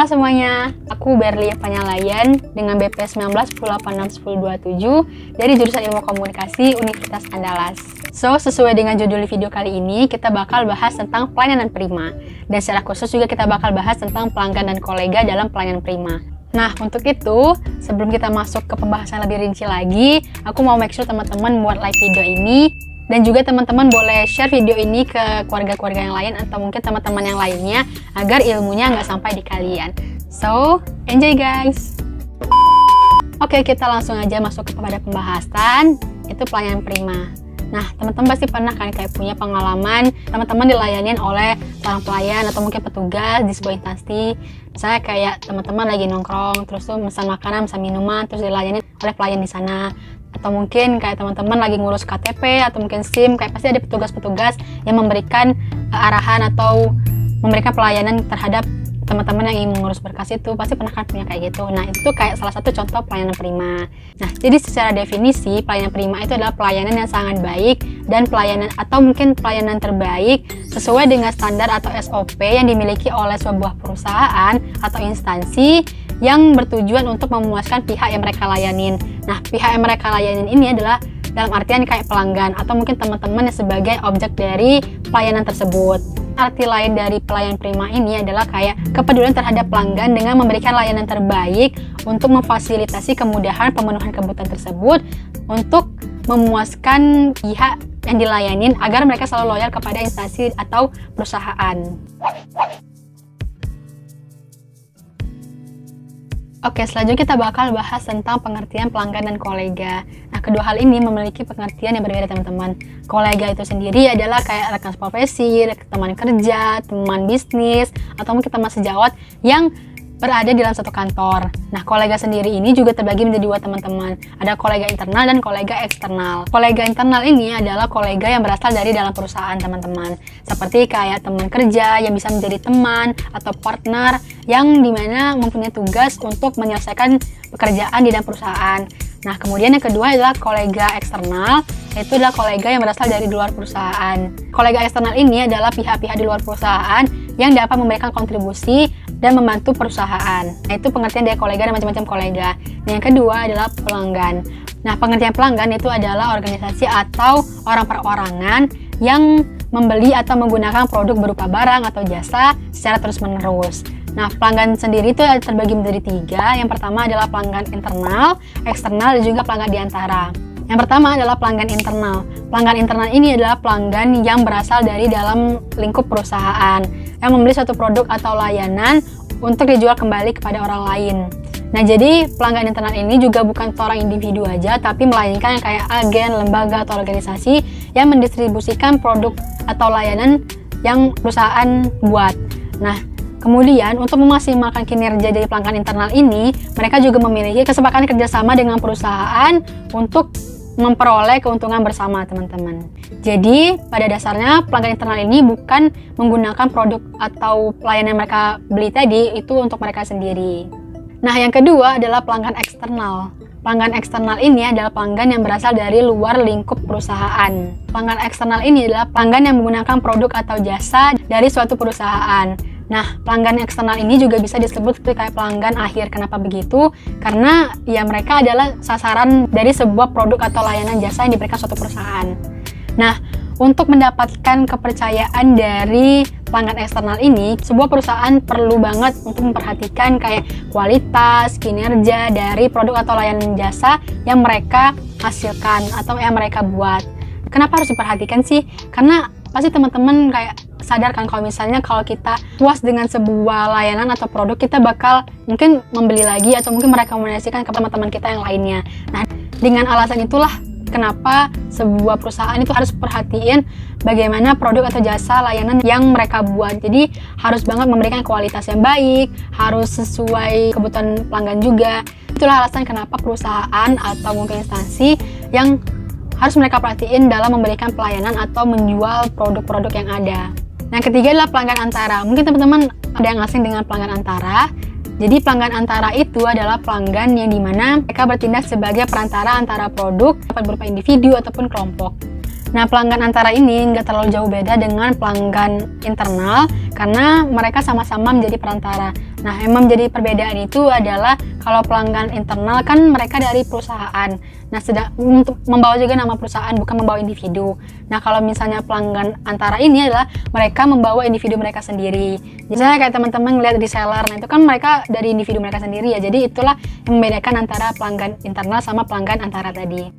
semuanya, aku Berli Panyalayan dengan BP 19 1086 1027 dari jurusan Ilmu Komunikasi Universitas Andalas. So, sesuai dengan judul video kali ini, kita bakal bahas tentang pelayanan prima. Dan secara khusus juga kita bakal bahas tentang pelanggan dan kolega dalam pelayanan prima. Nah, untuk itu, sebelum kita masuk ke pembahasan lebih rinci lagi, aku mau make sure teman-teman buat like video ini. Dan juga teman-teman boleh share video ini ke keluarga-keluarga yang lain atau mungkin teman-teman yang lainnya agar ilmunya nggak sampai di kalian. So, enjoy guys! Oke, kita langsung aja masuk kepada pembahasan, itu pelayanan prima. Nah, teman-teman pasti pernah kan kayak punya pengalaman teman-teman dilayanin oleh seorang pelayan atau mungkin petugas di sebuah instansi. Misalnya kayak teman-teman lagi nongkrong, terus tuh pesan makanan, pesan minuman, terus dilayanin oleh pelayan di sana. Atau mungkin kayak teman-teman lagi ngurus KTP atau mungkin SIM, kayak pasti ada petugas-petugas yang memberikan arahan atau memberikan pelayanan terhadap teman-teman yang ingin mengurus berkas itu. Pasti pernah kan punya kayak gitu. Nah, itu kayak salah satu contoh pelayanan prima. Nah, jadi secara definisi pelayanan prima itu adalah pelayanan yang sangat baik dan pelayanan atau mungkin pelayanan terbaik sesuai dengan standar atau SOP yang dimiliki oleh sebuah perusahaan atau instansi yang bertujuan untuk memuaskan pihak yang mereka layanin. Nah, pihak yang mereka layanin ini adalah dalam artian kayak pelanggan atau mungkin teman-teman yang sebagai objek dari pelayanan tersebut. Arti lain dari pelayanan prima ini adalah kayak kepedulian terhadap pelanggan dengan memberikan layanan terbaik untuk memfasilitasi kemudahan pemenuhan kebutuhan tersebut untuk memuaskan pihak yang dilayanin agar mereka selalu loyal kepada instansi atau perusahaan. Oke, selanjutnya kita bakal bahas tentang pengertian pelanggan dan kolega. Nah, kedua hal ini memiliki pengertian yang berbeda, teman-teman. Kolega itu sendiri adalah kayak rekan profesi, teman kerja, teman bisnis, atau mungkin teman sejawat yang berada di dalam satu kantor. Nah, kolega sendiri ini juga terbagi menjadi dua, teman-teman. Ada kolega internal dan kolega eksternal. Kolega internal ini adalah kolega yang berasal dari dalam perusahaan, teman-teman. Seperti kayak teman kerja yang bisa menjadi teman atau partner yang dimana mempunyai tugas untuk menyelesaikan pekerjaan di dalam perusahaan. Nah, kemudian yang kedua adalah kolega eksternal, yaitu adalah kolega yang berasal dari luar perusahaan. Kolega eksternal ini adalah pihak-pihak di luar perusahaan yang dapat memberikan kontribusi dan membantu perusahaan. Nah, itu pengertian dari kolega dan macam-macam kolega. Nah, yang kedua adalah pelanggan. Nah, pengertian pelanggan itu adalah organisasi atau orang perorangan yang membeli atau menggunakan produk berupa barang atau jasa secara terus-menerus. Nah, pelanggan sendiri itu terbagi menjadi tiga. Yang pertama adalah pelanggan internal, eksternal, dan juga pelanggan diantara. Yang pertama adalah pelanggan internal. Pelanggan internal ini adalah pelanggan yang berasal dari dalam lingkup perusahaan yang membeli suatu produk atau layanan untuk dijual kembali kepada orang lain. Nah, jadi pelanggan internal ini juga bukan seorang individu aja, tapi melainkan kayak agen, lembaga, atau organisasi yang mendistribusikan produk atau layanan yang perusahaan buat. Nah, kemudian untuk memaksimalkan kinerja dari pelanggan internal ini, mereka juga memiliki kesepakatan kerjasama dengan perusahaan untuk memperoleh keuntungan bersama, teman-teman. Jadi, pada dasarnya pelanggan internal ini bukan menggunakan produk atau pelayanan yang mereka beli tadi itu untuk mereka sendiri. Nah, yang kedua adalah pelanggan eksternal. Pelanggan eksternal ini adalah pelanggan yang berasal dari luar lingkup perusahaan. Pelanggan eksternal ini adalah pelanggan yang menggunakan produk atau jasa dari suatu perusahaan. Nah, pelanggan eksternal ini juga bisa disebut kayak pelanggan akhir. Kenapa begitu? Karena ya mereka adalah sasaran dari sebuah produk atau layanan jasa yang diberikan suatu perusahaan. Nah, untuk mendapatkan kepercayaan dari pelanggan eksternal ini, sebuah perusahaan perlu banget untuk memperhatikan kayak kualitas, kinerja dari produk atau layanan jasa yang mereka hasilkan atau yang mereka buat. Kenapa harus diperhatikan sih? Karena pasti teman-teman kayak sadar kan kalau misalnya kalau kita puas dengan sebuah layanan atau produk, kita bakal mungkin membeli lagi atau mungkin merekomendasikan ke teman-teman kita yang lainnya. Nah, dengan alasan itulah kenapa sebuah perusahaan itu harus perhatiin bagaimana produk atau jasa layanan yang mereka buat. Jadi harus banget memberikan kualitas yang baik, harus sesuai kebutuhan pelanggan juga. Itulah alasan kenapa perusahaan atau mungkin instansi yang harus mereka perhatiin dalam memberikan pelayanan atau menjual produk-produk yang ada. Nah, ketiga adalah pelanggan antara. Mungkin teman-teman ada yang asing dengan pelanggan antara. Jadi pelanggan antara itu adalah pelanggan yang dimana mereka bertindak sebagai perantara antara produk, dapat berupa individu ataupun kelompok. Nah, pelanggan antara ini nggak terlalu jauh beda dengan pelanggan internal, karena mereka sama-sama menjadi perantara. Nah, yang menjadi perbedaan itu adalah kalau pelanggan internal kan mereka dari perusahaan. Nah, sedang untuk membawa juga nama perusahaan, bukan membawa individu. Nah, kalau misalnya pelanggan antara ini adalah mereka membawa individu mereka sendiri. Misalnya kayak teman-teman lihat reseller, nah itu kan mereka dari individu mereka sendiri ya. Jadi itulah yang membedakan antara pelanggan internal sama pelanggan antara tadi.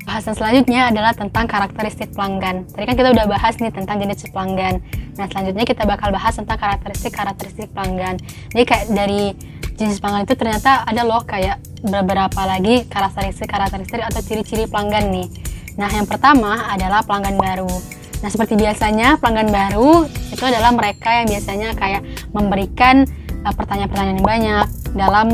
Bahasan selanjutnya adalah tentang karakteristik pelanggan. Tadi kan kita udah bahas nih tentang jenis pelanggan. Nah, selanjutnya kita bakal bahas tentang karakteristik pelanggan. Jadi kayak dari jenis pelanggan itu ternyata ada loh kayak beberapa lagi karakteristik atau ciri-ciri pelanggan nih. Nah, yang pertama adalah pelanggan baru. Nah, seperti biasanya pelanggan baru itu adalah mereka yang biasanya kayak memberikan pertanyaan-pertanyaan yang banyak dalam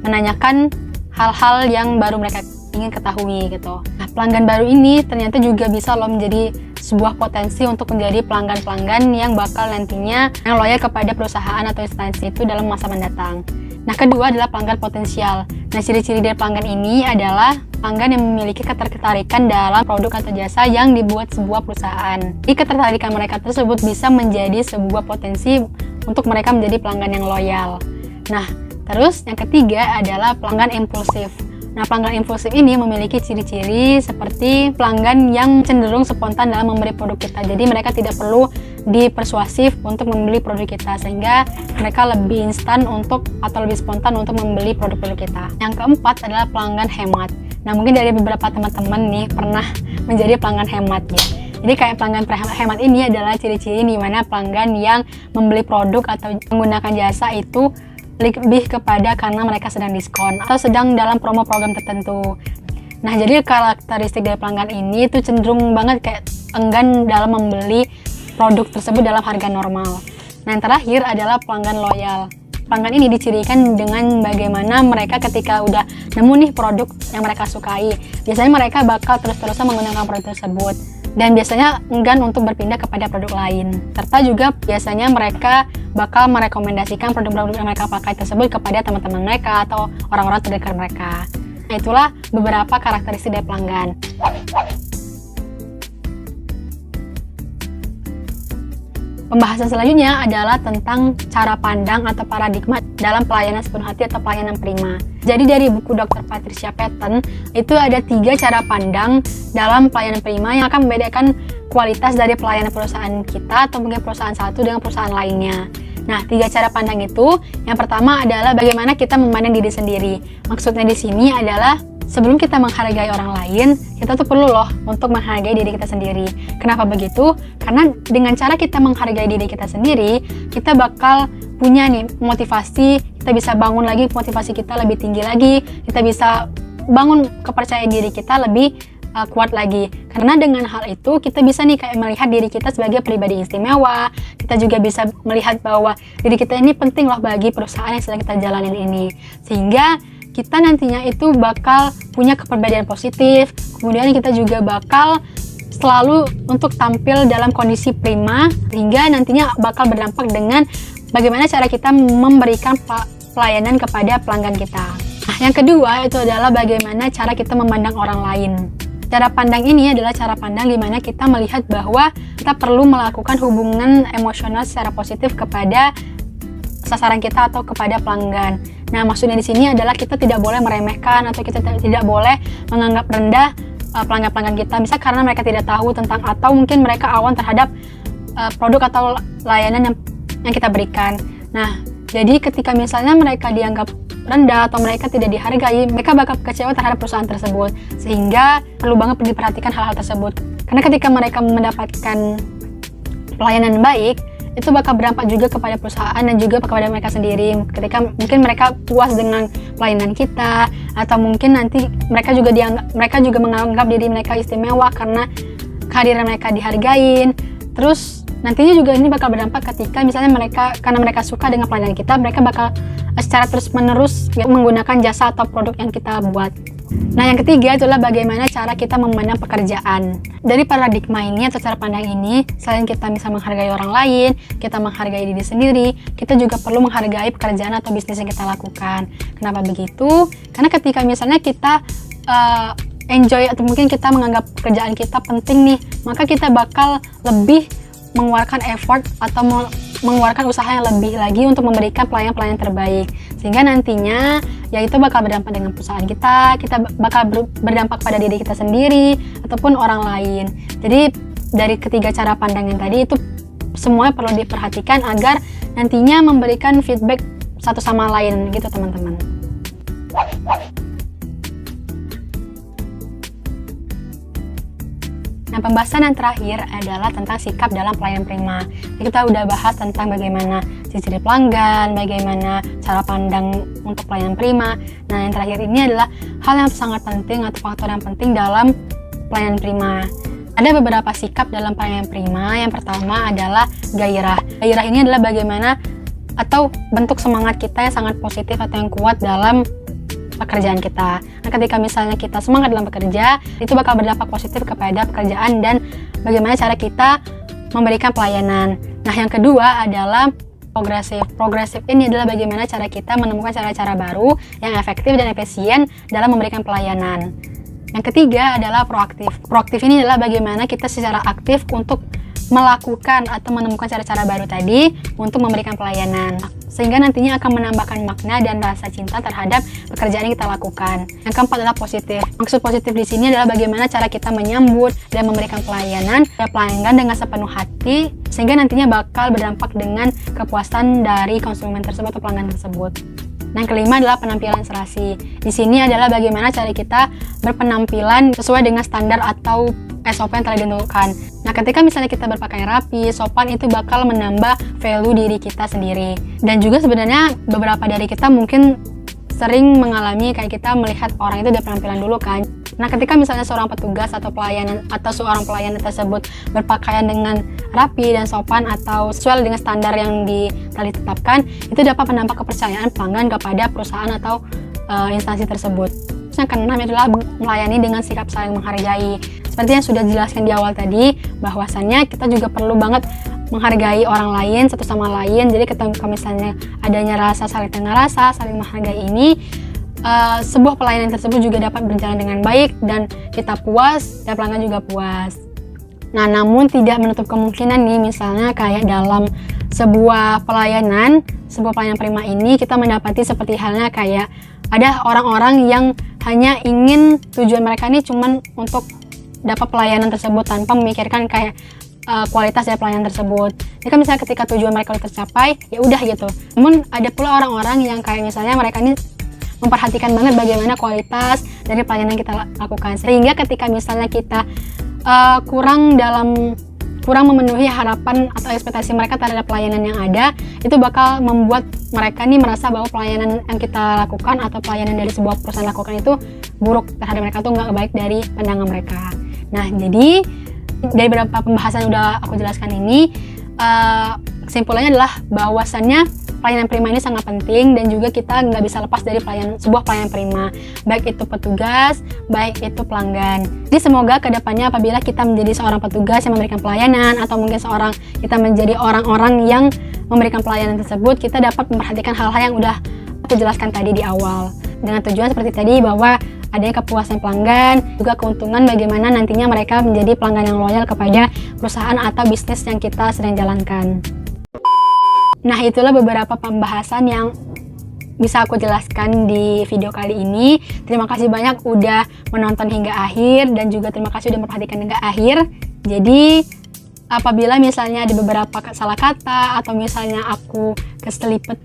menanyakan hal-hal yang baru mereka ingin ketahui gitu. Nah, pelanggan baru ini ternyata juga bisa loh menjadi sebuah potensi untuk menjadi pelanggan-pelanggan yang bakal nantinya yang loyal kepada perusahaan atau instansi itu dalam masa mendatang. Nah, kedua adalah pelanggan potensial. Nah, ciri-ciri dari pelanggan ini adalah pelanggan yang memiliki ketertarikan dalam produk atau jasa yang dibuat sebuah perusahaan. Jadi ketertarikan mereka tersebut bisa menjadi sebuah potensi untuk mereka menjadi pelanggan yang loyal. Nah, terus yang ketiga adalah pelanggan impulsif. Nah, pelanggan impulsif ini memiliki ciri-ciri seperti pelanggan yang cenderung spontan dalam membeli produk kita. Jadi mereka tidak perlu dipersuasif untuk membeli produk kita, sehingga mereka lebih instan atau lebih spontan untuk membeli produk-produk kita. Yang keempat adalah pelanggan hemat. Nah, mungkin dari beberapa teman-teman nih pernah menjadi pelanggan hemat ya. Jadi kayak pelanggan hemat ini adalah ciri-ciri di mana pelanggan yang membeli produk atau menggunakan jasa itu lebih kepada karena mereka sedang diskon atau sedang dalam promo program tertentu. Nah, jadi karakteristik dari pelanggan ini itu cenderung banget kayak enggan dalam membeli produk tersebut dalam harga normal. Nah, yang terakhir adalah pelanggan loyal. Pelanggan ini dicirikan dengan bagaimana mereka ketika udah nemu nih produk yang mereka sukai, biasanya mereka bakal terus-terusan menggunakan produk tersebut. Dan biasanya enggan untuk berpindah kepada produk lain. Serta juga biasanya mereka bakal merekomendasikan produk-produk yang mereka pakai tersebut kepada teman-teman mereka atau orang-orang terdekat mereka. Nah, itulah beberapa karakteristik dari pelanggan. Pembahasan selanjutnya adalah tentang cara pandang atau paradigma dalam pelayanan sepenuh hati atau pelayanan prima. Jadi dari buku Dr. Patricia Patton, itu ada 3 cara pandang dalam pelayanan prima yang akan membedakan kualitas dari pelayanan perusahaan kita atau mungkin perusahaan satu dengan perusahaan lainnya. Nah, 3 cara pandang itu, yang pertama adalah bagaimana kita memandang diri sendiri. Maksudnya di sini adalah sebelum kita menghargai orang lain, kita tuh perlu loh untuk menghargai diri kita sendiri. Kenapa begitu? Karena dengan cara kita menghargai diri kita sendiri, kita bakal punya nih motivasi, kita bisa bangun lagi motivasi kita lebih tinggi lagi, kita bisa bangun kepercayaan diri kita lebih kuat lagi. Karena dengan hal itu kita bisa nih kayak melihat diri kita sebagai pribadi istimewa. Kita juga bisa melihat bahwa diri kita ini penting loh bagi perusahaan yang sedang kita jalanin ini. Sehingga kita nantinya itu bakal punya kepribadian positif. Kemudian kita juga bakal selalu untuk tampil dalam kondisi prima, sehingga nantinya bakal berdampak dengan bagaimana cara kita memberikan pelayanan kepada pelanggan kita. Nah, yang kedua itu adalah bagaimana cara kita memandang orang lain. Cara pandang ini adalah cara pandang di mana kita melihat bahwa kita perlu melakukan hubungan emosional secara positif kepada sasaran kita atau kepada pelanggan. Nah, maksudnya di sini adalah kita tidak boleh meremehkan atau kita tidak boleh menganggap rendah pelanggan-pelanggan kita, misal karena mereka tidak tahu tentang atau mungkin mereka awam terhadap produk atau layanan yang kita berikan. Nah, jadi ketika misalnya mereka dianggap rendah atau mereka tidak dihargai, mereka bakal kecewa terhadap perusahaan tersebut. Sehingga perlu banget diperhatikan hal-hal tersebut. Karena ketika mereka mendapatkan pelayanan baik, itu bakal berdampak juga kepada perusahaan dan juga kepada mereka sendiri. Ketika mungkin mereka puas dengan pelayanan kita, atau mungkin nanti mereka juga menganggap diri mereka istimewa karena kehadiran mereka dihargain. Terus nantinya juga ini bakal berdampak ketika misalnya karena mereka suka dengan pelayanan kita, mereka bakal secara terus-menerus menggunakan jasa atau produk yang kita buat. Nah, yang ketiga adalah bagaimana cara kita memandang pekerjaan. Dari paradigma ini atau cara pandang ini, selain kita bisa menghargai orang lain, kita menghargai diri sendiri, kita juga perlu menghargai pekerjaan atau bisnis yang kita lakukan. Kenapa begitu? Karena ketika misalnya kita enjoy atau mungkin kita menganggap pekerjaan kita penting nih, maka kita bakal lebih mengeluarkan effort atau mengeluarkan usaha yang lebih lagi untuk memberikan pelayanan-pelayanan terbaik, sehingga nantinya ya itu bakal berdampak dengan perusahaan kita bakal berdampak pada diri kita sendiri ataupun orang lain. Jadi dari ketiga cara pandang yang tadi itu semuanya perlu diperhatikan agar nantinya memberikan feedback satu sama lain gitu teman-teman. Nah, pembahasan yang terakhir adalah tentang sikap dalam pelayanan prima. Jadi kita udah bahas tentang bagaimana ciri-ciri pelanggan, bagaimana cara pandang untuk pelayanan prima. Nah, yang terakhir ini adalah hal yang sangat penting atau faktor yang penting dalam pelayanan prima. Ada beberapa sikap dalam pelayanan prima. Yang pertama adalah gairah. Gairah ini adalah bagaimana atau bentuk semangat kita yang sangat positif atau yang kuat dalam pekerjaan kita. Nah, ketika misalnya kita semangat dalam bekerja, itu bakal berdampak positif kepada pekerjaan dan bagaimana cara kita memberikan pelayanan. Nah, yang kedua adalah progresif. Progresif ini adalah bagaimana cara kita menemukan cara-cara baru yang efektif dan efisien dalam memberikan pelayanan. Yang ketiga adalah proaktif. Proaktif ini adalah bagaimana kita secara aktif untuk melakukan atau menemukan cara-cara baru tadi untuk memberikan pelayanan, sehingga nantinya akan menambahkan makna dan rasa cinta terhadap pekerjaan yang kita lakukan. Yang keempat adalah positif. Maksud positif di sini adalah bagaimana cara kita menyambut dan memberikan pelayanan kepada pelanggan dengan sepenuh hati, sehingga nantinya bakal berdampak dengan kepuasan dari konsumen tersebut atau pelanggan tersebut. Nah, yang kelima adalah penampilan serasi. Di sini adalah bagaimana cara kita berpenampilan sesuai dengan standar atau SOP yang telah ditentukan. Nah, ketika misalnya kita berpakaian rapi, sopan, itu bakal menambah value diri kita sendiri. Dan juga sebenarnya beberapa dari kita mungkin sering mengalami kayak kita melihat orang itu dari penampilan dulu kan. Nah, ketika misalnya seorang petugas atau pelayanan atau seorang pelayan tersebut berpakaian dengan rapi dan sopan atau sesuai dengan standar yang telah ditetapkan, itu dapat menambah kepercayaan pelanggan kepada perusahaan atau instansi tersebut. Yang keenam adalah melayani dengan sikap saling menghargai. Seperti yang sudah dijelaskan di awal tadi, bahwasannya kita juga perlu banget menghargai orang lain satu sama lain. Jadi ketika misalnya adanya rasa saling menghargai ini, sebuah pelayanan tersebut juga dapat berjalan dengan baik dan kita puas dan pelanggan juga puas. Nah, namun tidak menutup kemungkinan nih, misalnya kayak dalam sebuah pelayanan prima ini kita mendapati seperti halnya kayak ada orang-orang yang hanya ingin tujuan mereka ini cuman untuk dapat pelayanan tersebut tanpa memikirkan kayak kualitas dari pelayanan tersebut. Jadi kan misalnya ketika tujuan mereka udah tercapai, ya udah gitu. Namun ada pula orang-orang yang kayak misalnya mereka ini memperhatikan banget bagaimana kualitas dari pelayanan yang kita lakukan, sehingga ketika misalnya kita kurang memenuhi harapan atau ekspektasi mereka terhadap pelayanan yang ada, itu bakal membuat mereka nih merasa bahwa pelayanan yang kita lakukan atau pelayanan dari sebuah perusahaan lakukan itu buruk terhadap mereka, tuh nggak baik dari pandangan mereka. Nah, jadi dari beberapa pembahasan yang udah aku jelaskan ini, kesimpulannya adalah bahwasannya pelayanan prima ini sangat penting dan juga kita nggak bisa lepas dari sebuah pelayanan prima, baik itu petugas, baik itu pelanggan. Jadi semoga kedepannya apabila kita menjadi seorang petugas yang memberikan pelayanan atau mungkin kita menjadi orang-orang yang memberikan pelayanan tersebut, kita dapat memperhatikan hal-hal yang udah aku jelaskan tadi di awal, dengan tujuan seperti tadi bahwa adanya kepuasan pelanggan, juga keuntungan bagaimana nantinya mereka menjadi pelanggan yang loyal kepada perusahaan atau bisnis yang kita sedang jalankan. Nah, itulah beberapa pembahasan yang bisa aku jelaskan di video kali ini. Terima kasih banyak udah menonton hingga akhir dan juga terima kasih udah memperhatikan hingga akhir. Jadi, apabila misalnya ada beberapa salah kata atau misalnya aku keselipet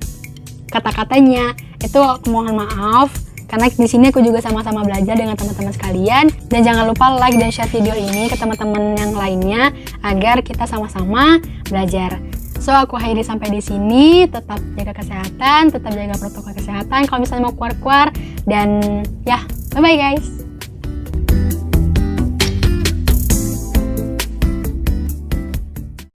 kata-katanya, itu aku mohon maaf. Karena di sini aku juga sama-sama belajar dengan teman-teman sekalian. Dan jangan lupa like dan share video ini ke teman-teman yang lainnya agar kita sama-sama belajar. So, aku akhiri sampai di sini. Tetap jaga kesehatan, tetap jaga protokol kesehatan. Kalau misalnya mau keluar-keluar, dan ya, bye-bye guys.